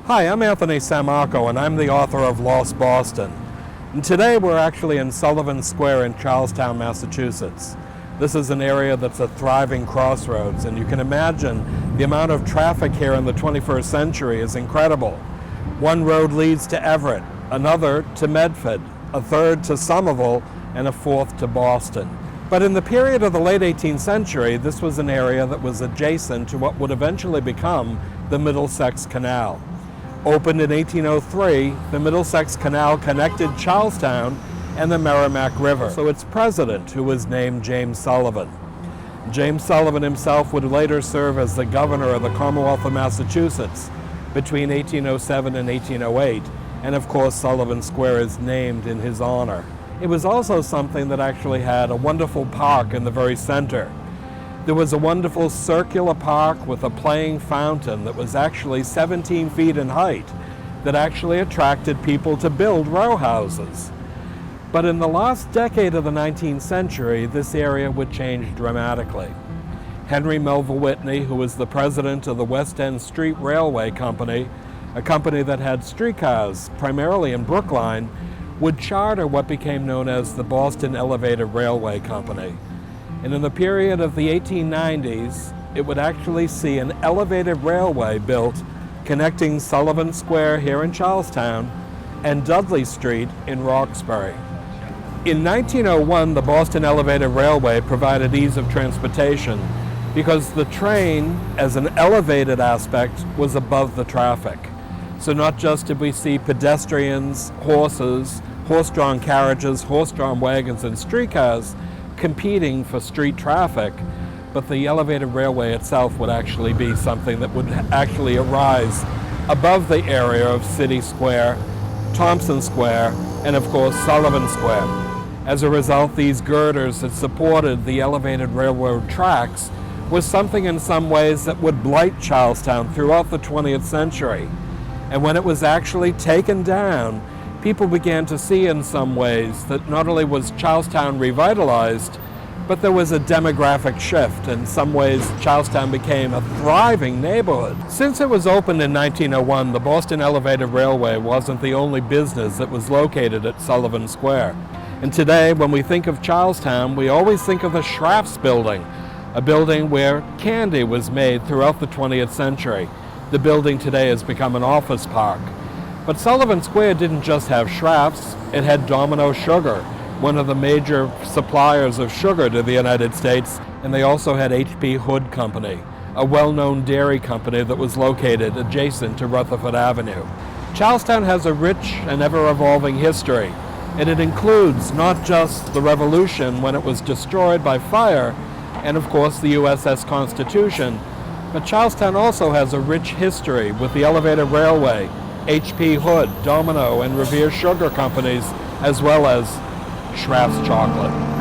Hi, I'm Anthony Sammarco, and I'm the author of Lost Boston. And today we're actually in Sullivan Square in Charlestown, Massachusetts. This is an area that's a thriving crossroads, and you can imagine the amount of traffic here in the 21st century is incredible. One road leads to Everett, another to Medford, a third to Somerville, and a fourth to Boston. But in the period of the late 18th century, this was an area that was adjacent to what would eventually become the Middlesex Canal. Opened in 1803, the Middlesex Canal connected Charlestown and the Merrimack River. So its president, who was named James Sullivan. James Sullivan himself would later serve as the governor of the Commonwealth of Massachusetts between 1807 and 1808, and of course Sullivan Square is named in his honor. It was also something that actually had a wonderful park in the very center. There was a wonderful circular park with a playing fountain that was actually 17 feet in height that actually attracted people to build row houses. But in the last decade of the 19th century, this area would change dramatically. Henry Melville Whitney, who was the president of the West End Street Railway Company, a company that had streetcars primarily in Brookline, would charter what became known as the Boston Elevated Railway Company. And in the period of the 1890s, it would actually see an elevated railway built connecting Sullivan Square here in Charlestown and Dudley Street in Roxbury. In 1901, the Boston Elevated Railway provided ease of transportation because the train, as an elevated aspect, was above the traffic. So not just did we see pedestrians, horses, horse-drawn carriages, horse-drawn wagons, and streetcars competing for street traffic, but the elevated railway itself would actually be something that would actually arise above the area of City Square, Thompson Square, and of course Sullivan Square. As a result, these girders that supported the elevated railroad tracks was something in some ways that would blight Charlestown throughout the 20th century. And when it was actually taken down, people began to see in some ways that not only was Charlestown revitalized, but there was a demographic shift. In some ways, Charlestown became a thriving neighborhood. Since it was opened in 1901, the Boston Elevated Railway wasn't the only business that was located at Sullivan Square. And today, when we think of Charlestown, we always think of the Schrafft's building, a building where candy was made throughout the 20th century. The building today has become an office park. But Sullivan Square didn't just have Schrafft's, it had Domino Sugar, one of the major suppliers of sugar to the United States, and they also had H.P. Hood Company, a well-known dairy company that was located adjacent to Rutherford Avenue. Charlestown has a rich and ever-evolving history, and it includes not just the Revolution when it was destroyed by fire, and of course the USS Constitution, but Charlestown also has a rich history with the elevated railway, H.P. Hood, Domino, and Revere Sugar Companies, as well as Schrafft's Chocolate.